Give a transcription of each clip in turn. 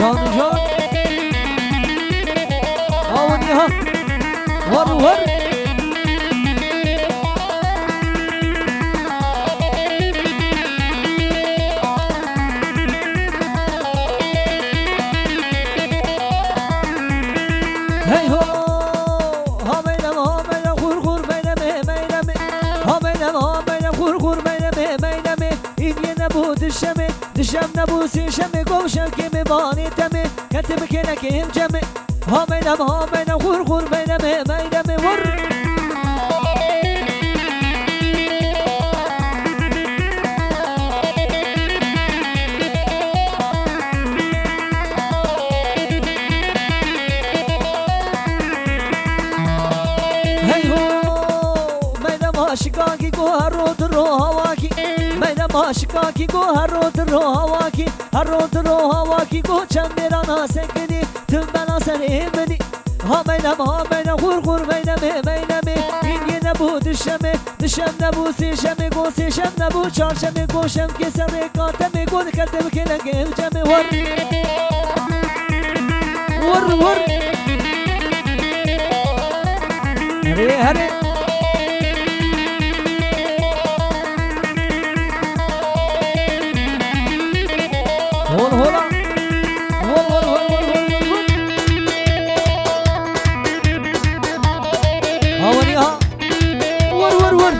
جان جان آونی ها ور ور هی هو ها بینم خور خور بینم ها بینم خور خور بینم این یه نبود دشم نبود سیشم گوشم که میبانی تمه کتب کنه که هم جمه ها بینم خور خور بینم ور شکاکی کو هر رو هواکی میدم شکاکی کو هر رو هواکی کو چند میران سکنی تم بنا سری منی ها میدم خور خور میدم این یه نبود دشم نبود سیشم نبود چارشم گوشم که سر کاتم گود کردم که لگه جمع ور هره هولا هاوني ها ور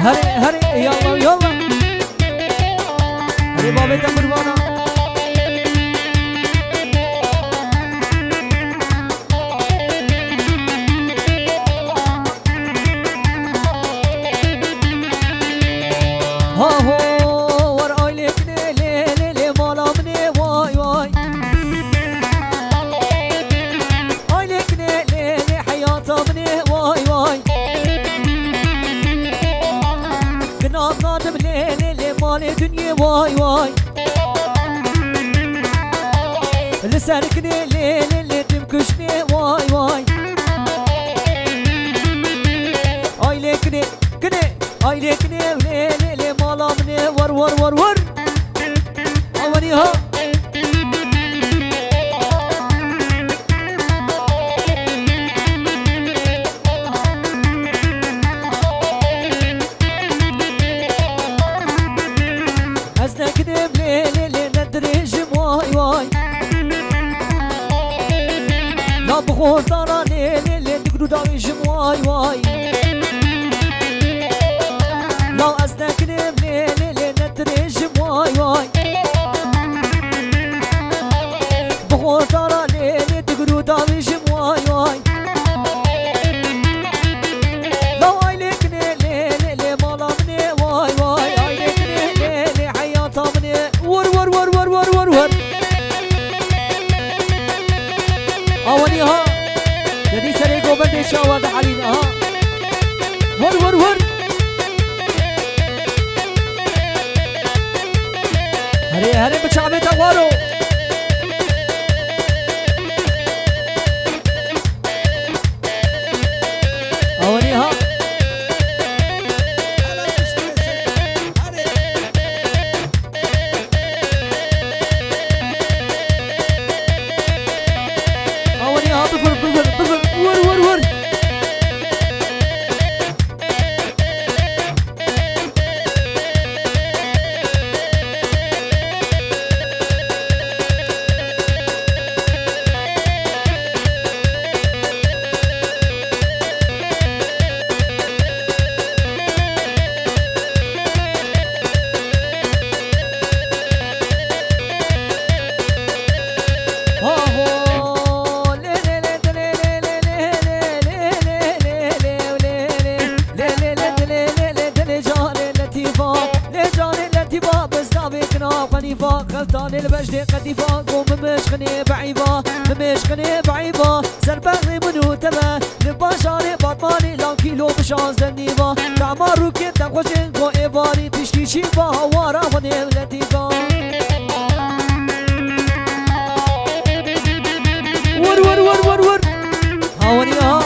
هري يلا هري بابي تمروانا ها هو ور ايلكني لي مالامني واي ايلكني لي حياتمني واي نادم لي مال دنيا واي لسانكني لي تمكشني واي ايلكني لي مالامني ور اوني ها أزنكني لي ندريجم واي لا بخور دارا لي تقدو داريجم واي لا أزنكني لي ندريجم واي بخور دارا لي تقدو داريجم واي لا أيلكني لي مالامني واي أيلكني لي حياتمني ور أولي ها جدي سري قوبل شاور علينا ها ور هري بچامي تغوارو أولي ها ور قنيفة غلطان البجد قديفة قوم مشخني بعيبة سربغي منو تبا نباشاني باطماني لان كيلو بشان زنيبا تعمارو كيف تخوشن کو ایواری تشتی چی با هوارا خود لطیفا ور ور ور ور ور هاونی ها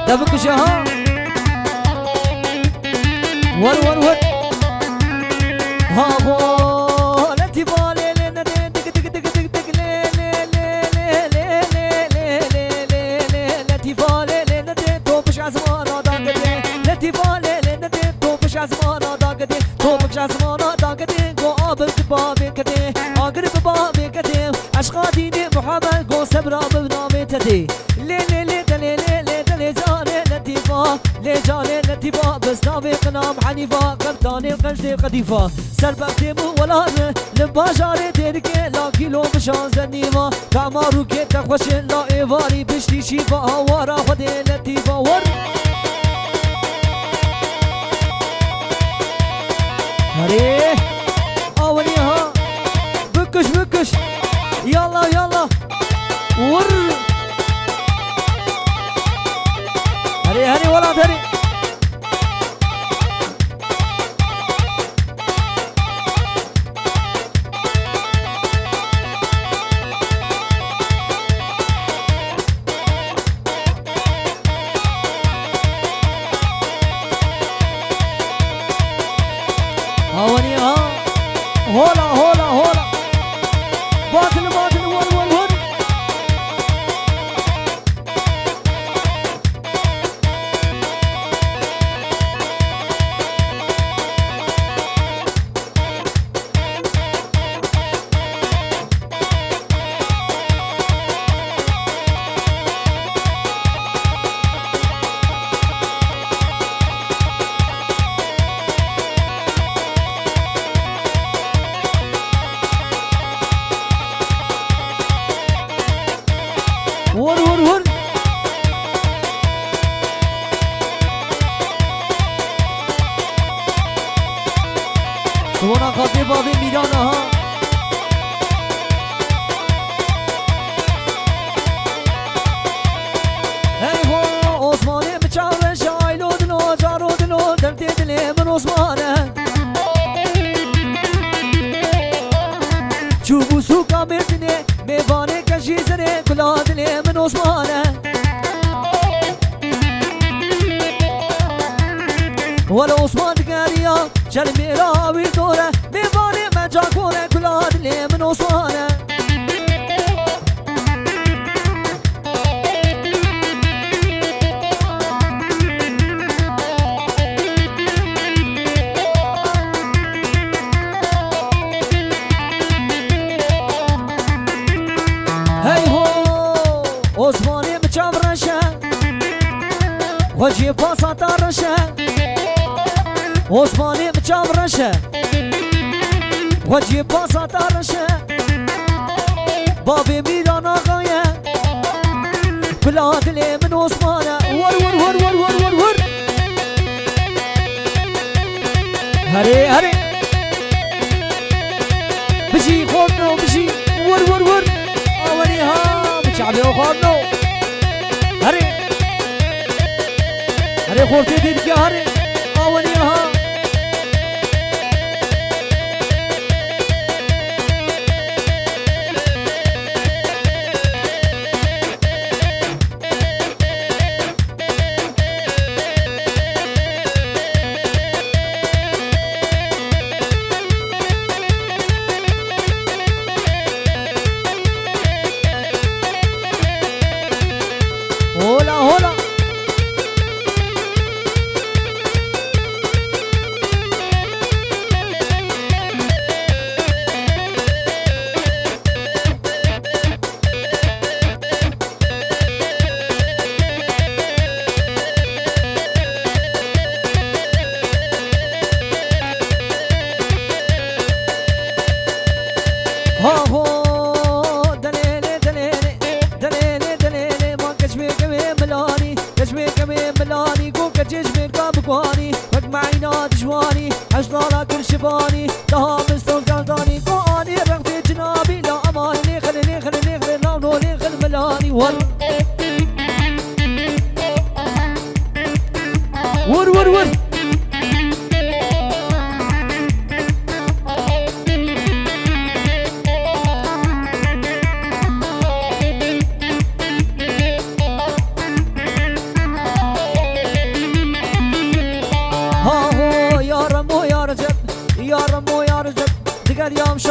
دفكش ها ور ور ور ها هو لطيفة لي لي لي دق دق دق دق دق لي لي لي لي لي لي لي لي لطيفة لي لي لي توبش عزمانا داقتي لطيفة لي لي لي توبش عزمانا داقتي توبش عزمانا داقتي قو آبل بابي كتي آقرب بابي كتي عشقا ديني محمد قو سبرا ببنامي تدي لي لي لي دلي لي لي دلي زاني لطيفة لي جاني لطيفة بس نامي قنام حنيفة قبطاني القجدي قديفة سربكتي مو ولاد لباجاري ديركي لا كيلو مشان زنيفة كعمارو كي تخوشن لا ايواري بشتي شيفا هوارا خدي لطيفة ور هري اولي ها بكش بكش يلا يلا ور هري هري ولاد هري هوني ها هولا هولا هولا باطل باطل ور ور ور ور ور ور سونا خاطی بابی میرانا ها هی هو عثمانی بچاور شایلو دلو جارو دلو دردی دلی من عثمانه چوبو سوکا مردنه میوانه کشی زنه کلا دلی من عثمانه ولا عثمان دقاريا شرمي راوي دوره میوانه مجا کونه کلا دلی من عثمانه عثمانی بچاو رشه وجه پاساتا رشه عثمانی بچاو رشه وجه پاساتا رشه بابی میران آقایه بلاد لی من عثمانه ور ور ور ور ور ور ور هری هری بجی خورنو بجی ور ور ور آوری ها شعبي وخارنو هري هري خورتي ديدك يا هري اوليها هولا هولا ها هو دليلي دليلي دليلي دليلي ما كشمي كمي ملاني كشمي كمي ملاني قو كجشمي كابقواني وقت معينا دجواني عشنا لا كرشباني تها مستوى جلداني قو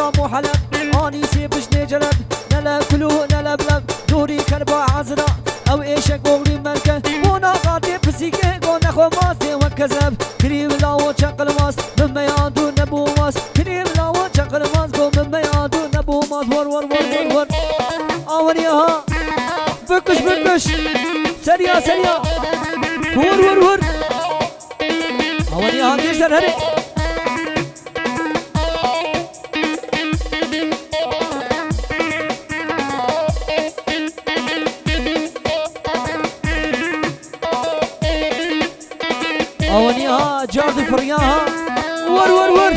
شام وحلب اني سيبش نجلب نلا كلو نلا بلب دوري كربا عزرا او ايشك بغلي ملكه وانا غادي بسيكه قونا خو ماسي وكذب كريم لاو شقل ماس مما يادو نبو ماس كريم لاو شقل ماس قو مما يادو نبو ماس ور ور ور ور ور اوريها بكش بكش سريع سريع ور ور ور اوريها جيشر هري اونيها جارد فرياها ور ور ور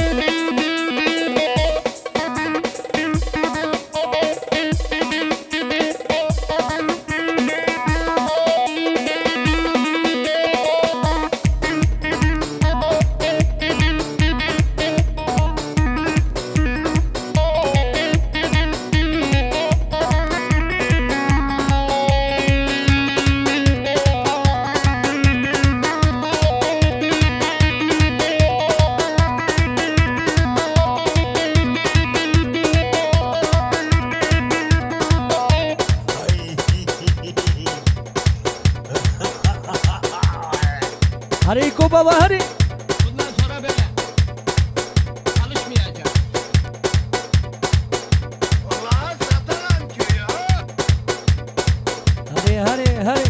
هريكو بابا هري bundan sonra böyle alışmayacağım. Vallahi satarım ki ya. هري هري هري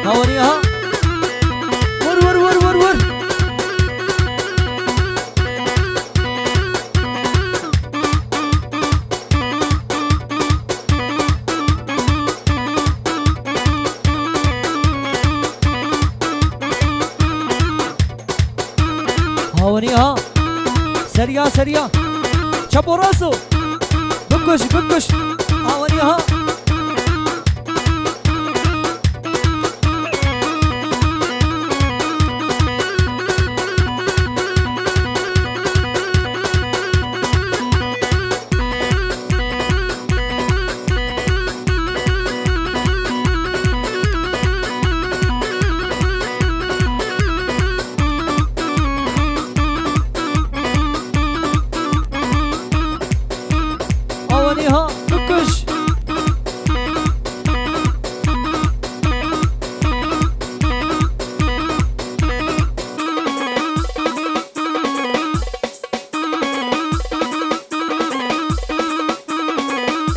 هوريها ور ور ور ور ور هونيها سريع سريع شابو راسو بكش بكش هونيها هونيها بكش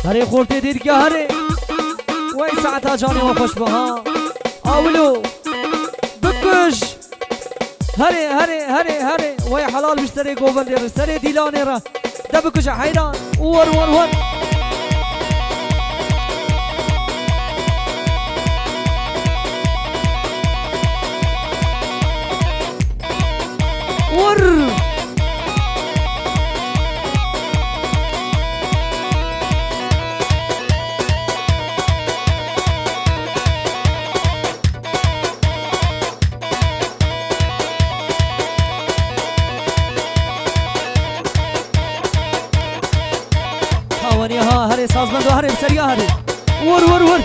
هري خورتي دير كي هري وي ساعتها جاني وخش بها اولو بكش هري هري هري هري وي حلال مشتري قوبل دير سري ديلاني را دبكش حيران ور ور ور ور هوني ها هري سازمندو هري بسريع هري ور ور ور